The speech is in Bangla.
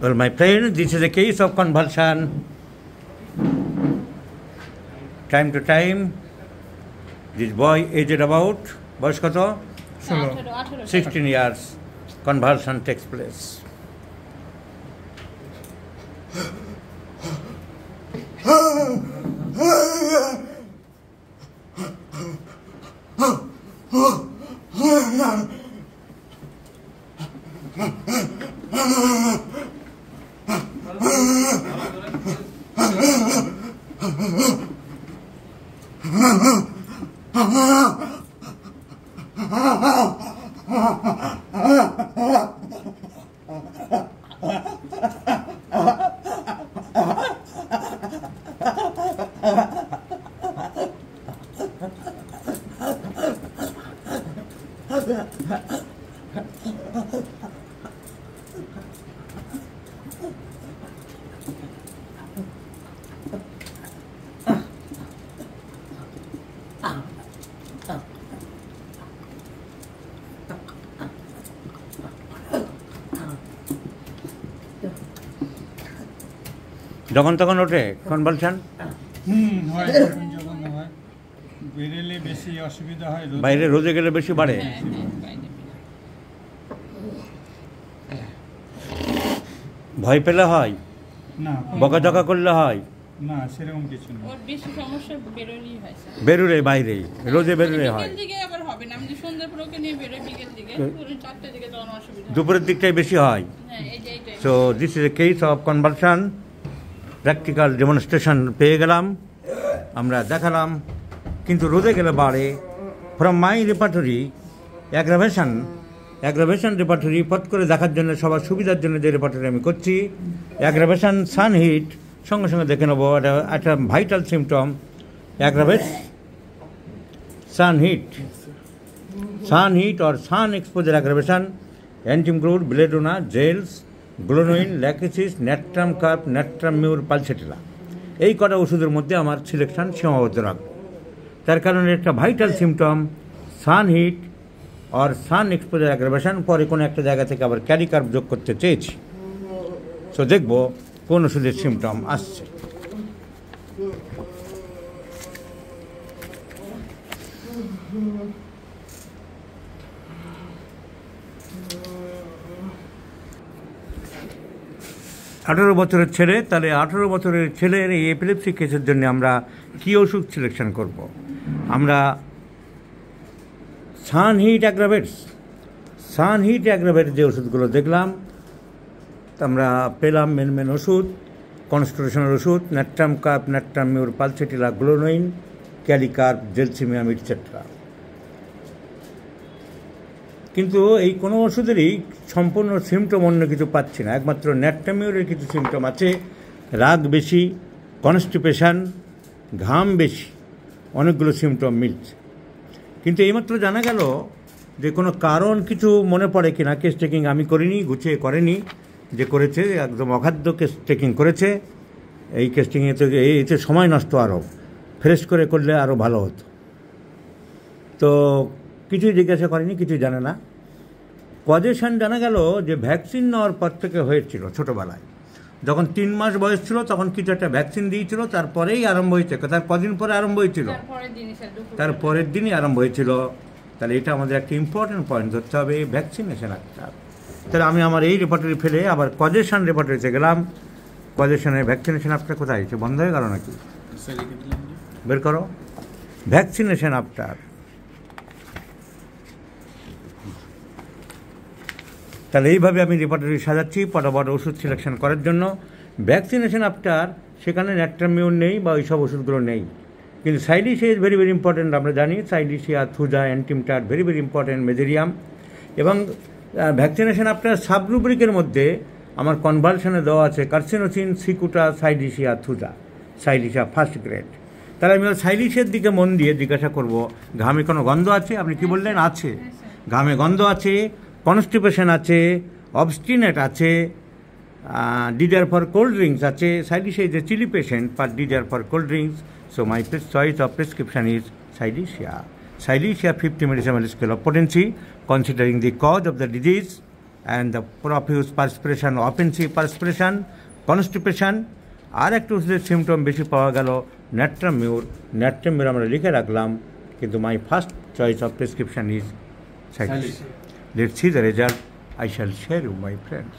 Well, my friend, this is a case of convulsion. Time to time, this boy aged about, বয়স কত? 16 years, convulsion takes place. যখন তখন ওঠে কনভালশন হয় যখন হয় বেরেলে বেশি অসুবিধা হয় বাইরে রোদে গেলে বেশি বাড়ে ভয় পেলে হয় না বকাঝকা করলে হয় না সেরকম কিছু না ওর বেশি সমস্যা বেরোলেই হয় বেরুরে বাইরে রোদে বেরুরে হয় বিকেল দিকে আবার হবে না আমি যে সন্ধ্যা পুরোকে নিয়ে বেরোই বিকেল দিকে পুরো 4টা দিকে তখন অসুবিধা দুপুরের দিকটাই বেশি হয় হ্যাঁ এইটাই so this is a case of convulsion practical demonstration পেয়ে গেলাম আমরা দেখালাম কিন্তু রোদে গেলে বাড়ে from my repertory aggravation repertory পট করে দেখার জন্য সবার সুবিধার জন্য যে রেপার্টরি আমি করছি অ্যাগ্রাভেশন সানহিট সঙ্গে সঙ্গে দেখে নেবো একটা vital symptom aggravate sun heat or sun exposure aggravation antim crud belladonna gels glonoine lachesis natrum carb natrum mur pulsatilla এই কটা ওষুধের মধ্যে আমার সিলেকশন সীমাবদ্ধ রাখবো তার কারণে একটা ভাইটাল সিমটম সানহিট আর সান এক্সপোজার অ্যাগ্রাভেশন পরে কোনো একটা জায়গা থেকে আবার ক্যারি কার্ভ যোগ করতে চেয়েছি সো দেখবো কোন ওষুধের সিমটম আসছে আঠারো বছরের ছেলে তাহলে 18 বছরের ছেলের এই এপিলেপসি কেসের জন্য আমরা কী ওষুধ সিলেকশন করব আমরা সানহিট অ্যাগ্রাভেটস যে ওষুধগুলো দেখলাম আমরা পেলাম মেন ওষুধ কনস্টিটিউশনের ওষুধ natrum carb natrum mur pulsatilla glonoine kali carb gelsemium etcetera কিন্তু এই কোনো ওষুধেরই সম্পূর্ণ সিমটম অন্য কিছু পাচ্ছি না একমাত্র ন্যাট্রামিউরের কিছু সিমটম আছে রাগ বেশি কনস্টিপেশন ঘাম বেশি অনেকগুলো সিমটম মিলছে কিন্তু এইমাত্র জানা গেল যে কোনো কারণ কিছু মনে পড়ে কিনা কেস টেকিং আমি করিনি গুছিয়ে করেনি যে করেছে একদম অখাদ্য কেস টেকিং করেছে এই কেস টেকিংয়ে তো এতে সময় নষ্ট আরও ফ্রেশ করে করলে আরও ভালো হতো তো কিছুই জিজ্ঞাসা করেনি কিছুই জানে না কজেশন জানা গেল যে ভ্যাকসিন নেওয়ার পর থেকে হয়েছিল ছোটোবেলায় যখন 3 মাস বয়স ছিল তখন কিছু একটা ভ্যাকসিন দিয়েছিল তারপরেই আরম্ভ হয়েছে তার কদিন পরে আরম্ভ হয়েছিল তার পরের দিনই আরম্ভ হয়েছিল তাহলে এটা আমাদের একটা ইম্পর্টেন্ট পয়েন্ট ধরতে হবে ভ্যাকসিনেশন একটা তাহলে আমি আমার এই রেপার্টরি ফেলে আবার কজেশন রেপার্টরিতে গেলাম কজেশনের ভ্যাকসিনেশন আফটার কোথায় হয়েছে বন্ধ হয়ে গেল নাকি বের করো ভ্যাকসিনেশন আফটার তাহলে এইভাবে আমি রেপার্টরি সাজাচ্ছি পটাপট ওষুধ সিলেকশন করার জন্য ভ্যাকসিনেশন আফটার সেখানে ন্যাট্রামিউর নেই বা ওইসব ওষুধগুলো নেই কিন্তু সাইলিশিয়া ইজ ভেরি ইম্পর্টেন্ট আমরা জানি silicea thuja antim tart very important mezereum এবং ভ্যাকসিনেশন আফটার সাবরুব্রিকের মধ্যে আমার কনভালশনে দেওয়া আছে carcinosin cicuta silicea thuja silicea first grade তাহলে আমি সাইলিশিয়ার দিকে মন দিয়ে জিজ্ঞাসা করব ঘামে কোনো গন্ধ আছে আপনি কি বললেন আছে ঘামে গন্ধ আছে কনস্টিপেশন আছে অবস্টিনেট আছে ডিজায়ার ফর কোল্ড ড্রিঙ্কস আছে silicea is a chilli patient but desire for cold drinks so my choice of prescription is silicea 50 millisecond scale of potency considering the cause of the disease and the profuse perspiration, offensive perspiration, constipation. আর একটা ওষুধের সিমটম বেশি পাওয়া গেল ন্যাট্রামিউর। ন্যাট্রামিউর আমরা লিখে রাখলাম, কিন্তু my first choice of prescription is সাইক্লিস। Let's see the result. I shall share you, my friends.